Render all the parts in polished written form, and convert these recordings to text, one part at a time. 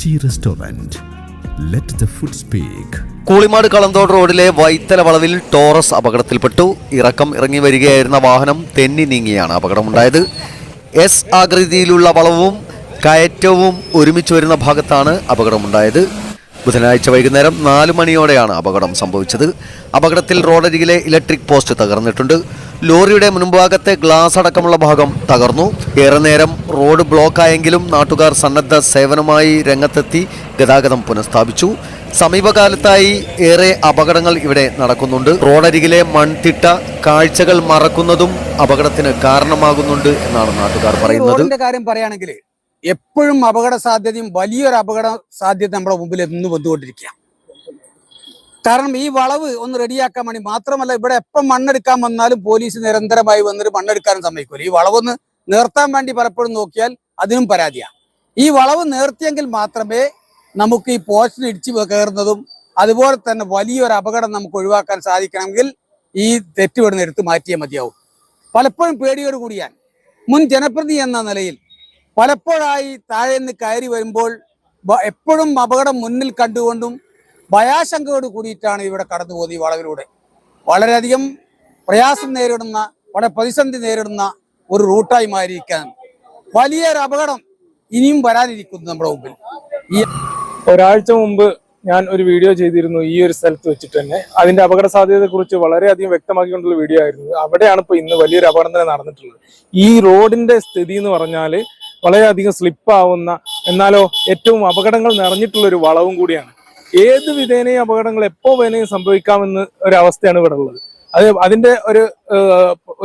രുചി restaurant. Let the food speak. Koolimad Kalanthode റോഡിലെ വൈത്തല വളവിൽ ടോറസ് അപകടത്തിൽപ്പെട്ടു. ഇറങ്ങി വരികയായിരുന്ന വാഹനം തെന്നി നീങ്ങിയാണ് അപകടമുണ്ടായത്. എസ് ആകൃതിയിലുള്ള വളവും കയറ്റവും ഒരുമിച്ച് വരുന്ന ഭാഗത്താണ് അപകടമുണ്ടായത്. ബുധനാഴ്ച വൈകുന്നേരം 4 മണിയോടെയാണ് അപകടം സംഭവിച്ചത്. അപകടത്തിൽ റോഡരികിലെ ഇലക്ട്രിക് പോസ്റ്റ് തകർന്നിട്ടുണ്ട്. ലോറിയുടെ മുൻഭാഗത്തെ ഗ്ലാസ് അടക്കമുള്ള ഭാഗം തകർന്നു. ഏറെ നേരം റോഡ് ബ്ലോക്കായെങ്കിലും നാട്ടുകാർ സന്നദ്ധ സേവനമായി രംഗത്തെത്തി ഗതാഗതം പുനഃസ്ഥാപിച്ചു. സമീപകാലത്തായി ഏറെ അപകടങ്ങൾ ഇവിടെ നടക്കുന്നുണ്ട്. റോഡരികിലെ മൺതിട്ട കാഴ്ചകൾ മറക്കുന്നതും അപകടത്തിന് കാരണമാകുന്നുണ്ട് എന്നാണ് നാട്ടുകാർ പറയുന്നത്. കാര്യം പറയുകയാണെങ്കിൽ എപ്പോഴും അപകട സാധ്യതയും വലിയൊരു അപകട സാധ്യത നമ്മുടെ മുമ്പിൽ എന്ന് വന്നുകൊണ്ടിരിക്കുക. കാരണം ഈ വളവ് ഒന്ന് റെഡിയാക്കാൻ വേണ്ടി മാത്രമല്ല, ഇവിടെ എപ്പം മണ്ണെടുക്കാൻ വന്നാലും പോലീസ് നിരന്തരമായി വന്നിട്ട് മണ്ണെടുക്കാനും സമ്മതിക്കൂല. ഈ വളവൊന്ന് നേർത്താൻ വേണ്ടി പലപ്പോഴും നോക്കിയാൽ അതിനും പരാതിയാണ്. ഈ വളവ് നേർത്തിയെങ്കിൽ മാത്രമേ നമുക്ക് ഈ പോസ്റ്റിൽ ഇടിച്ചു കയറുന്നതും അതുപോലെ തന്നെ വലിയൊരു അപകടം നമുക്ക് ഒഴിവാക്കാൻ സാധിക്കണമെങ്കിൽ ഈ തെറ്റുവിടുന്ന എടുത്ത് മാറ്റിയേ മതിയാവും. പലപ്പോഴും പേടിയോട് കൂടിയാൽ മുൻ ജനപ്രതിനിധി എന്ന നിലയിൽ പലപ്പോഴായി താഴെ നിന്ന് കയറി വരുമ്പോൾ എപ്പോഴും അപകടം മുന്നിൽ കണ്ടുകൊണ്ടും ഭയാശങ്കയോട് കൂടിയിട്ടാണ് ഇവിടെ കടന്നു പോകുന്നത്. ഈ വളവിലൂടെ വളരെയധികം പ്രയാസം നേരിടുന്ന, വളരെ പ്രതിസന്ധി നേരിടുന്ന ഒരു റൂട്ടായി മാറിയിരിക്കാൻ വലിയൊരു അപകടം ഇനിയും വരാനിരിക്കുന്നു നമ്മുടെ മുമ്പിൽ. ഒരാഴ്ച മുമ്പ് ഞാൻ ഒരു വീഡിയോ ചെയ്തിരുന്നു ഈ ഒരു സ്ഥലത്ത് വെച്ചിട്ട് തന്നെ. അതിന്റെ അപകട സാധ്യതയെ കുറിച്ച് വളരെയധികം വ്യക്തമാക്കിക്കൊണ്ടുള്ള വീഡിയോ ആയിരുന്നു. അവിടെയാണ് ഇപ്പൊ ഇന്ന് വലിയൊരു അപകടം തന്നെ നടന്നിട്ടുള്ളത്. ഈ റോഡിന്റെ സ്ഥിതി എന്ന് പറഞ്ഞാൽ വളരെയധികം സ്ലിപ്പാവുന്ന, എന്നാലോ ഏറ്റവും അപകടങ്ങൾ നിറഞ്ഞിട്ടുള്ള ഒരു വളവും കൂടിയാണ്. ഏത് വിധേനയും അപകടങ്ങൾ എപ്പോ വേനയും സംഭവിക്കാമെന്ന് ഒരവസ്ഥയാണ് ഇവിടെ ഉള്ളത്. അതിന്റെ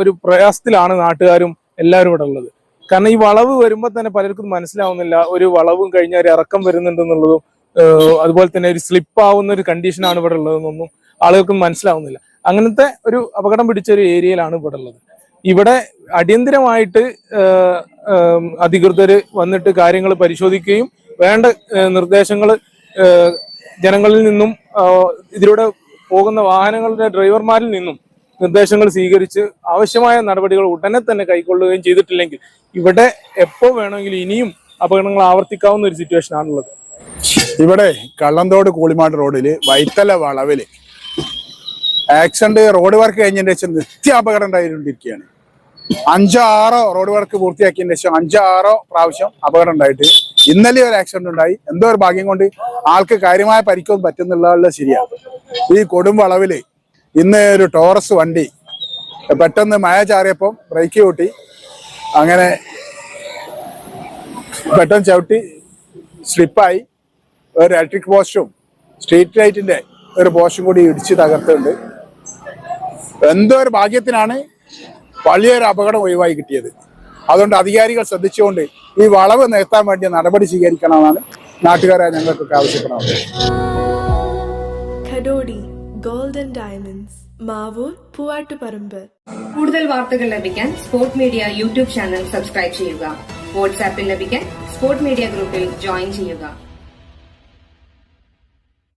ഒരു പ്രയാസത്തിലാണ് നാട്ടുകാരും എല്ലാവരും ഇവിടെ ഉള്ളത്. കാരണം ഈ വളവ് വരുമ്പോൾ തന്നെ പലർക്കും മനസ്സിലാവുന്നില്ല, ഒരു വളവും കഴിഞ്ഞ ഒരു ഇറക്കം വരുന്നുണ്ടെന്നുള്ളതും അതുപോലെ തന്നെ ഒരു സ്ലിപ്പ് ആവുന്ന ഒരു കണ്ടീഷനാണ് ഇവിടെ ഉള്ളതെന്നൊന്നും ആളുകൾക്കും മനസ്സിലാവുന്നില്ല. അങ്ങനത്തെ ഒരു അപകടം പിടിച്ച ഒരു ഏരിയയിലാണ് ഇവിടെ ഉള്ളത്. ഇവിടെ അടിയന്തരമായിട്ട് അധികൃതർ വന്നിട്ട് കാര്യങ്ങൾ പരിശോധിക്കുകയും വേണ്ട നിർദ്ദേശങ്ങൾ ജനങ്ങളിൽ നിന്നും ഇതിലൂടെ പോകുന്ന വാഹനങ്ങളുടെ ഡ്രൈവർമാരിൽ നിന്നും നിർദ്ദേശങ്ങൾ സ്വീകരിച്ച് ആവശ്യമായ നടപടികൾ ഉടനെ തന്നെ കൈക്കൊള്ളുകയും ചെയ്തിട്ടില്ലെങ്കിൽ ഇവിടെ എപ്പോ വേണമെങ്കിലും ഇനിയും അപകടങ്ങൾ ആവർത്തിക്കാവുന്ന ഒരു സിറ്റുവേഷൻ ആണുള്ളത്. ഇവിടെ കള്ളന്തോട് കൂളിമാട് റോഡില് വൈത്തല വളവില് ആക്സിഡന്റ് റോഡ് വർക്ക് കഴിഞ്ഞതിന് ശേഷം നിത്യ അപകടം ഉണ്ടായിക്കൊണ്ടിരിക്കുകയാണ്. 5-6 റോഡ് വർക്ക് പൂർത്തിയാക്കിയതിന് ശേഷം 5-6 പ്രാവശ്യം അപകടം ഉണ്ടായിട്ട് ഇന്നലെ ഒരു ആക്സിഡന്റ് ഉണ്ടായി. എന്തോ ഒരു ഭാഗ്യം കൊണ്ട് ആൾക്ക് കാര്യമായ പരിക്കൊന്നും പറ്റുന്നുള്ള ശരിയാണ്. ഈ കൊടും വളവില് ഇന്ന് ഒരു ടോറസ് വണ്ടി പെട്ടെന്ന് മഴ ചാറിയപ്പം ബ്രേക്ക് കൂട്ടി അങ്ങനെ പെട്ടെന്ന് ചവിട്ടി സ്ലിപ്പായി ഒരു ഇലക്ട്രിക് പോസ്റ്റും സ്ട്രീറ്റ് ലൈറ്റിന്റെ ഒരു പോസ്റ്റും കൂടി ഇടിച്ച് തകർത്തുണ്ട്. എന്തോ ഒരു ഭാഗ്യത്തിനാണ് വലിയൊരു അപകടം ഒഴിവായി കിട്ടിയത്. അതുകൊണ്ട് അധികാരികൾ ശ്രദ്ധിച്ചുകൊണ്ട് ഈ വളവ് നികത്താൻ വേണ്ടി നടപടി സ്വീകരിക്കണമെന്നാണ് നാട്ടുകാരായ ഞങ്ങൾക്കൊക്കെ ആവശ്യപ്പെടുന്നത്. Golden diamonds, Mavoor, Poovattuparamba. കൂടുതൽ വാർത്തകൾ ലഭിക്കാൻ sport media YouTube channel subscribe ചെയ്യുക. വാട്സാപ്പിൽ ലഭിക്കാൻ സ്പോർട് മീഡിയ ഗ്രൂപ്പിൽ ജോയിൻ ചെയ്യുക.